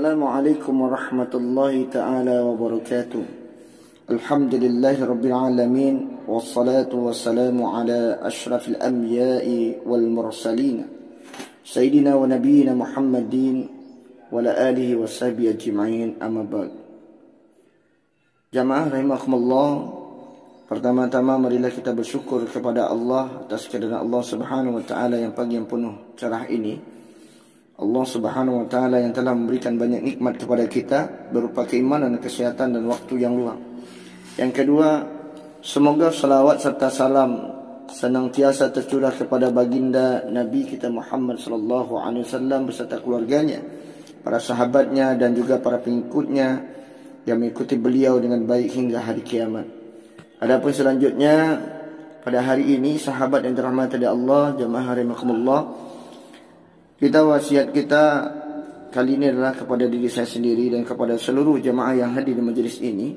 Assalamualaikum warahmatullahi ta'ala wabarakatuh. Alhamdulillahi rabbil alamin. Wassalatu wassalamu ala ashrafil anbiya'i wal mursalin Sayyidina wa nabiyina Muhammadin wa ala alihi wa sahbihi ajma'in, amma ba'd. Jamaah rahimakumullah, pertama-tama marilah kita bersyukur kepada Allah atas kehadiran Allah subhanahu wa ta'ala yang pagi yang penuh cerah ini. Allah subhanahu wa ta'ala yang telah memberikan banyak nikmat kepada kita berupa keimanan, kesehatan dan waktu yang luang. Yang kedua, semoga salawat serta salam senantiasa tercurah kepada baginda Nabi kita Muhammad sallallahu alaihi wasallam beserta keluarganya, para sahabatnya dan juga para pengikutnya yang mengikuti beliau dengan baik hingga hari kiamat. Adapun selanjutnya, pada hari ini sahabat yang dirahmati oleh Allah, jamaah rahimakumullah, wasiat kita kali ini adalah kepada diri saya sendiri dan kepada seluruh jemaah yang hadir di majlis ini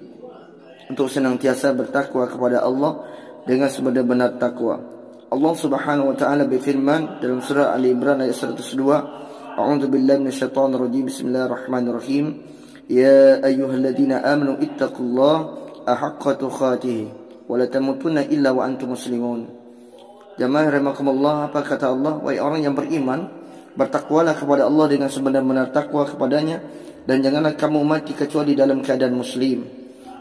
untuk senantiasa bertakwa kepada Allah dengan sebenar-benar takwa. Allah Subhanahu wa taala berfirman dalam surah Ali Imran ayat 102, A'udzu billahi minasyaitonir rajim. Bismillahirrahmanirrahim. Ya ayyuhalladzina amanu ittaqullaha haqqa tuqatih wa la tamutunna illa wa antum muslimun. Jemaah rahimakumullah, apa kata Allah? Wahai orang yang beriman, bertakwalah kepada Allah dengan sebenar-benar takwa kepadanya, dan janganlah kamu mati kecuali dalam keadaan muslim.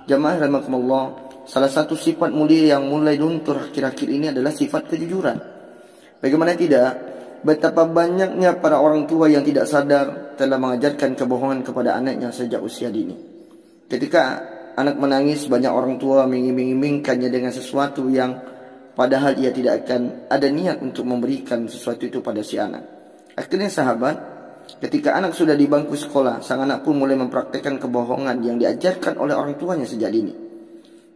Jamaah rahimakumullah, salah satu sifat mulia yang mulai luntur akhir-akhir ini adalah sifat kejujuran. Bagaimana tidak, betapa banyaknya para orang tua yang tidak sadar telah mengajarkan kebohongan kepada anaknya sejak usia dini. Ketika anak menangis, banyak orang tua mengiming-imingkannya dengan sesuatu yang padahal ia tidak akan ada niat untuk memberikan sesuatu itu pada si anak. Akhirnya sahabat, ketika anak sudah di bangku sekolah, sang anak pun mulai mempraktikkan kebohongan yang diajarkan oleh orang tuanya sejak dini.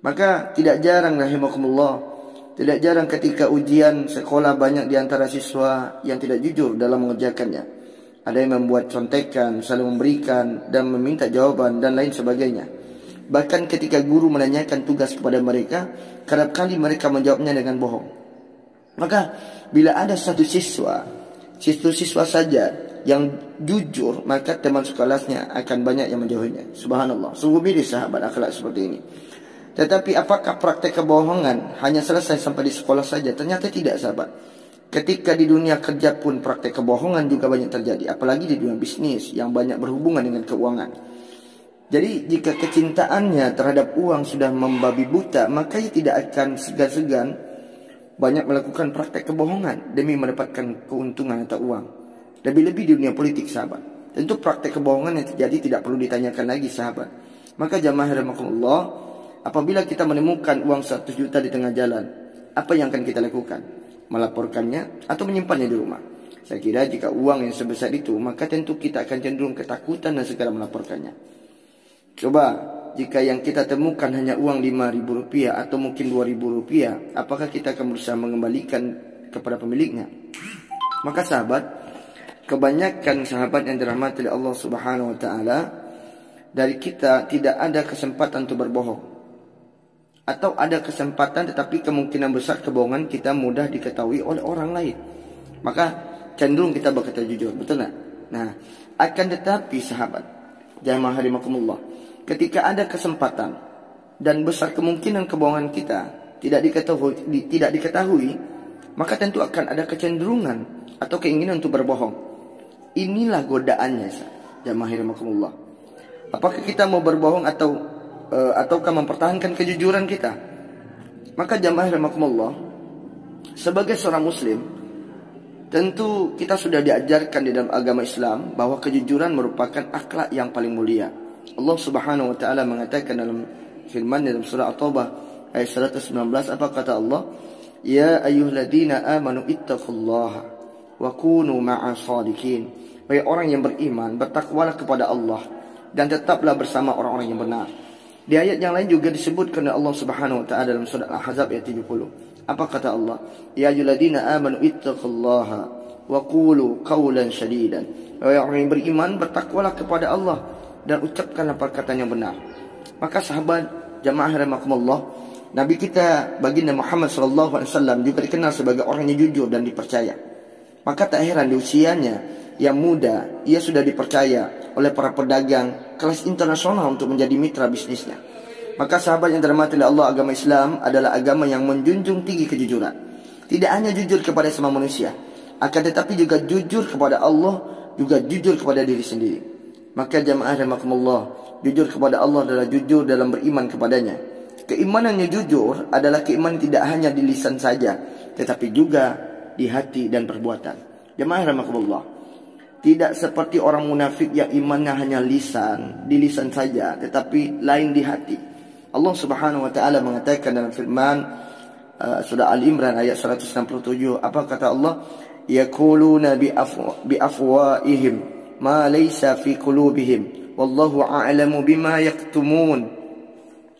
Maka tidak jarang rahimakumullah, tidak jarang ketika ujian sekolah banyak di antara siswa yang tidak jujur dalam mengerjakannya. Ada yang membuat contekan, selalu memberikan dan meminta jawaban dan lain sebagainya. Bahkan ketika guru menanyakan tugas kepada mereka, kerap kali mereka menjawabnya dengan bohong. Maka bila ada satu siswa saja yang jujur, maka teman sekelasnya akan banyak yang menjauhinya. Subhanallah, sungguh miris sahabat akhlak seperti ini. Tetapi apakah praktek kebohongan hanya selesai sampai di sekolah saja? Ternyata tidak sahabat. Ketika di dunia kerja pun praktek kebohongan juga banyak terjadi, apalagi di dunia bisnis yang banyak berhubungan dengan keuangan. Jadi jika kecintaannya terhadap uang sudah membabi buta, maka ia tidak akan segan-segan banyak melakukan praktek kebohongan demi mendapatkan keuntungan atau uang. Lebih-lebih di dunia politik sahabat. Tentu praktek kebohongan yang terjadi tidak perlu ditanyakan lagi sahabat. Maka jamaah rahimakumullah, apabila kita menemukan uang 100 juta di tengah jalan, apa yang akan kita lakukan? Melaporkannya atau menyimpannya di rumah? Saya kira jika uang yang sebesar itu, maka tentu kita akan cenderung ketakutan dan segera melaporkannya. Coba jika yang kita temukan hanya uang Rp5.000 atau mungkin Rp2.000, apakah kita akan berusaha mengembalikan kepada pemiliknya? Maka sahabat, kebanyakan sahabat yang dirahmati oleh Allah Subhanahu wa taala, dari kita tidak ada kesempatan untuk berbohong. Atau ada kesempatan tetapi kemungkinan besar kebohongan kita mudah diketahui oleh orang lain. Maka cenderung kita berkata jujur, betul tak? Nah, akan tetapi sahabat, jamaah rahimakumullah, ketika ada kesempatan dan besar kemungkinan kebohongan kita tidak diketahui, maka tentu akan ada kecenderungan atau keinginan untuk berbohong. Inilah godaannya, jamaah rahimakumullah. Apakah kita mau berbohong ataukah mempertahankan kejujuran kita? Maka jamaah rahimakumullah, sebagai seorang muslim, tentu kita sudah diajarkan di dalam agama Islam bahwa kejujuran merupakan akhlak yang paling mulia. Allah Subhanahu wa taala mengatakan dalam firman dalam surah At-Taubah ayat 119, apa kata Allah? Ya ayyuhalladzina amanu ittaqullaha wa kunu ma'as shadiqin. Wahai orang yang beriman, bertakwalah kepada Allah dan tetaplah bersama orang-orang yang benar. Di ayat yang lain juga disebutkan oleh Allah Subhanahu wa taala dalam surah Al-Ahzab ayat 70. Apa kata Allah? Ya ayyuhalladzina amanu ittaqullaha wa qulu qawlan shadidan. Wahai orang yang beriman, bertakwalah kepada Allah dan ucapkanlah perkataan yang benar. Maka sahabat jamaah rahimakumullah, Nabi kita baginda Muhammad sallallahu alaihi wasallam juga dikenal sebagai orang yang jujur dan dipercaya. Maka tak heran di usianya yang muda, ia sudah dipercaya oleh para pedagang kelas internasional untuk menjadi mitra bisnisnya. Maka sahabat yang dirahmati oleh Allah, agama Islam adalah agama yang menjunjung tinggi kejujuran. Tidak hanya jujur kepada semua manusia, akan tetapi juga jujur kepada Allah, juga jujur kepada diri sendiri. Maka jamaah rahimakumullah, jujur kepada Allah adalah jujur dalam beriman kepadanya. Keimanan yang jujur adalah keimanan tidak hanya di lisan saja, tetapi juga di hati dan perbuatan. Jamaah rahimakumullah, tidak seperti orang munafik yang imannya hanya lisan, di lisan saja, tetapi lain di hati. Allah Subhanahu wa taala mengatakan dalam firman surah Al-Imran ayat 167, apa kata Allah? Yaquluna bi afwaihim ma laysa fi qulubihim wallahu a'lamu bima yaktumun.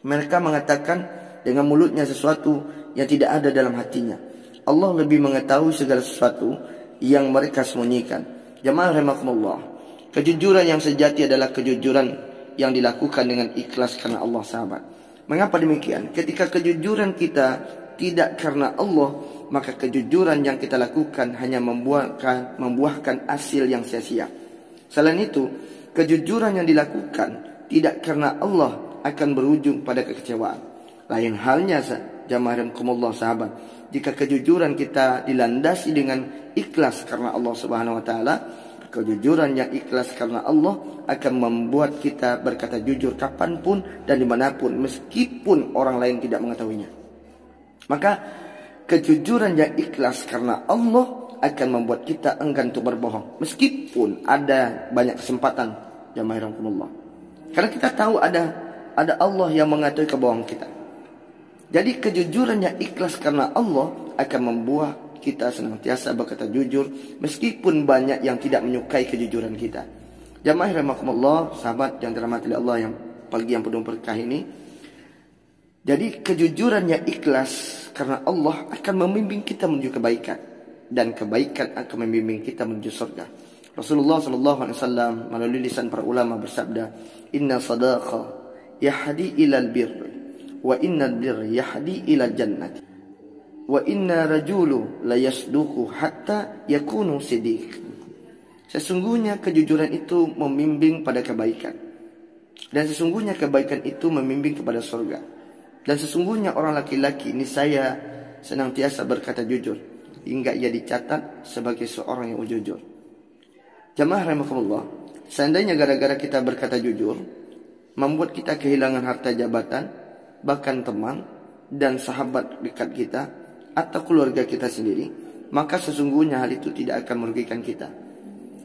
Mereka mengatakan dengan mulutnya sesuatu yang tidak ada dalam hatinya. Allah lebih mengetahui segala sesuatu yang mereka sembunyikan. Jamaah rahimakumullah, kejujuran yang sejati adalah kejujuran yang dilakukan dengan ikhlas karena Allah, sahabat. Mengapa demikian? Ketika kejujuran kita tidak karena Allah, maka kejujuran yang kita lakukan hanya membuahkan hasil yang sia-sia. Selain itu, kejujuran yang dilakukan tidak karena Allah akan berujung pada kekecewaan. Lain halnya jamaah rahimakumullah, sahabat, jika kejujuran kita dilandasi dengan ikhlas karena Allah Subhanahu wa taala, kejujuran yang ikhlas karena Allah akan membuat kita berkata jujur kapanpun dan dimanapun, meskipun orang lain tidak mengetahuinya. Maka kejujuran yang ikhlas karena Allah akan membuat kita enggan untuk berbohong, meskipun ada banyak kesempatan, jamaah rahimakumullah. Karena kita tahu ada Allah yang mengetahui kebohongan kita. Jadi kejujuran yang ikhlas karena Allah akan membuat kita senantiasa berkata jujur, meskipun banyak yang tidak menyukai kejujuran kita. Jamaah rahimakumullah, sahabat yang dirahmati oleh Allah yang pagi yang penuh berkah ini. Jadi kejujuran yang ikhlas karena Allah akan membimbing kita menuju kebaikan, dan kebaikan akan membimbing kita menuju surga. Rasulullah SAW melalui lisan para ulama bersabda, Inna sadaqa yahdi ilal birri, wa innal birri yahdi ilal jannati, wa inna rajulu la yasduqu hatta yakunu siddiq. Sesungguhnya kejujuran itu membimbing pada kebaikan, dan sesungguhnya kebaikan itu membimbing kepada surga. Dan sesungguhnya orang laki-laki ini saya senantiasa berkata jujur hingga ia dicatat sebagai seorang yang jujur. Jamaah rahimakumullah, seandainya gara-gara kita berkata jujur membuat kita kehilangan harta jabatan, bahkan teman dan sahabat dekat kita atau keluarga kita sendiri, maka sesungguhnya hal itu tidak akan merugikan kita.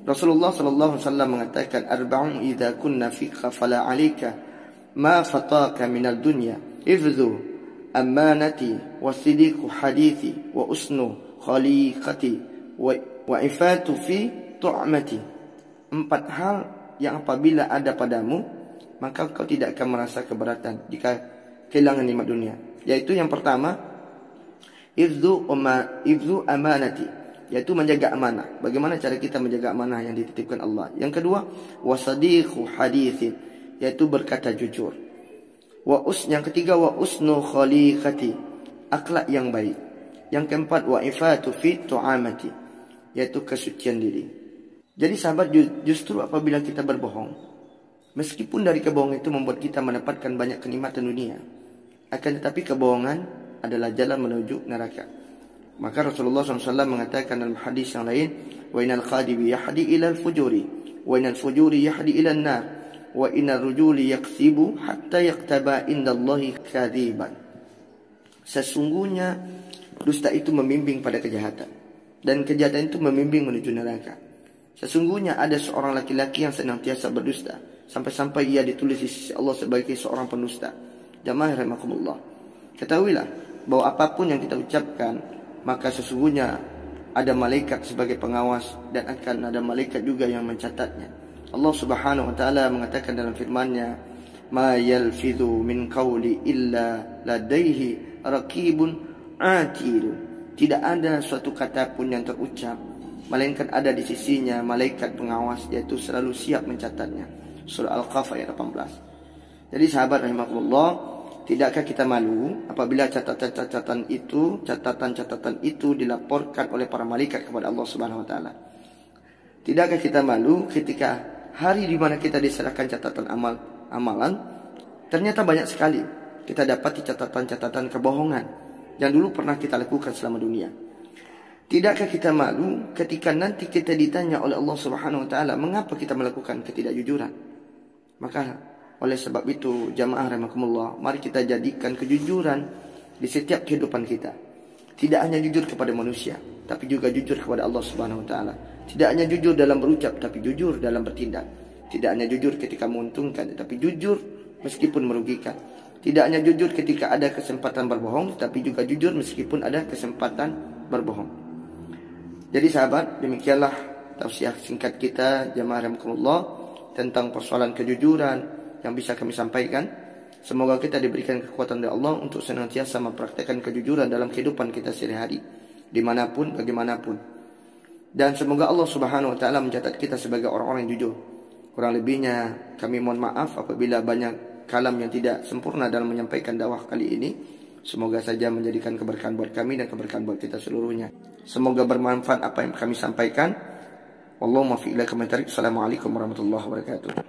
Rasulullah SAW mengatakan, arba'un idza kunna fika fala 'alaika ma fataka minad dunya ifdhu amanati wa sidiqu hadithi wa usnu khaliqati wa ifatu fi tu'mati. 4 hal yang apabila ada padamu, maka kau tidak akan merasa keberatan jika kehilangan nikmat dunia. Yaitu yang pertama, ifdhu amanati, yaitu menjaga amanah. Bagaimana cara kita menjaga amanah yang dititipkan Allah. Yang kedua, wasadiqu hadithin, yaitu berkata jujur. Yang ketiga, wa usnu khaliqati, akhlak yang baik. Yang keempat, wa ifatu fi tu'amati, yaitu kesucian diri. Jadi sahabat, justru apabila kita berbohong, meskipun dari kebohongan itu membuat kita mendapatkan banyak kenikmatan dunia, akan tetapi kebohongan adalah jalan menuju neraka. Maka Rasulullah SAW mengatakan dalam hadis yang lain, wa inal khadibi yahdi ilal fujuri, wa inal fujuri yahdi ilal nar, wa inal rujuli yaksibu hatta yaktaba indallahi kadhiban. Sesungguhnya dusta itu membimbing pada kejahatan, dan kejahatan itu membimbing menuju neraka. Sesungguhnya ada seorang laki-laki yang senantiasa berdusta, sampai-sampai ia ditulis di sisi Allah sebagai seorang pendusta. Jamaah rahimakumullah, ketahuilah bahwa apapun yang kita ucapkan, maka sesungguhnya ada malaikat sebagai pengawas, dan akan ada malaikat juga yang mencatatnya. Allah Subhanahu wa taala mengatakan dalam firman-Nya, ma yalfidhu min qawli illa ladaihi raqibun atid. Tidak ada suatu kata pun yang terucap melainkan ada di sisinya malaikat pengawas, yaitu selalu siap mencatatnya. Surah Al-Qaf ayat 18. Jadi sahabat rahimakumullah, tidakkah kita malu apabila catatan-catatan itu dilaporkan oleh para malaikat kepada Allah Subhanahu wa taala? Tidakkah kita malu ketika hari di mana kita diserahkan catatan amalan, ternyata banyak sekali kita dapati catatan-catatan kebohongan yang dulu pernah kita lakukan selama dunia. Tidakkah kita malu ketika nanti kita ditanya oleh Allah Subhanahu wa taala mengapa kita melakukan ketidakjujuran? Maka oleh sebab itu jamaah rahimakumullah, mari kita jadikan kejujuran di setiap kehidupan kita. Tidak hanya jujur kepada manusia, tapi juga jujur kepada Allah Subhanahu wa taala. Tidak hanya jujur dalam berucap, tapi jujur dalam bertindak. Tidak hanya jujur ketika menguntungkan, tapi jujur meskipun merugikan. Tidak hanya jujur ketika ada kesempatan berbohong, tapi juga jujur meskipun ada kesempatan berbohong. Jadi sahabat, demikianlah tausiah singkat kita jamaah rahimakumullah tentang persoalan kejujuran yang bisa kami sampaikan. Semoga kita diberikan kekuatan dari Allah untuk senantiasa mempraktekkan kejujuran dalam kehidupan kita sehari-hari, dimanapun, bagaimanapun. Dan semoga Allah Subhanahu wa taala mencatat kita sebagai orang-orang yang jujur. Kurang lebihnya kami mohon maaf apabila banyak kalam yang tidak sempurna dalam menyampaikan dakwah kali ini. Semoga saja menjadikan keberkahan buat kami dan keberkahan buat kita seluruhnya. Semoga bermanfaat apa yang kami sampaikan. Wallahu muwaffiq ila aqwamit thoriq. Assalamualaikum warahmatullahi wabarakatuh.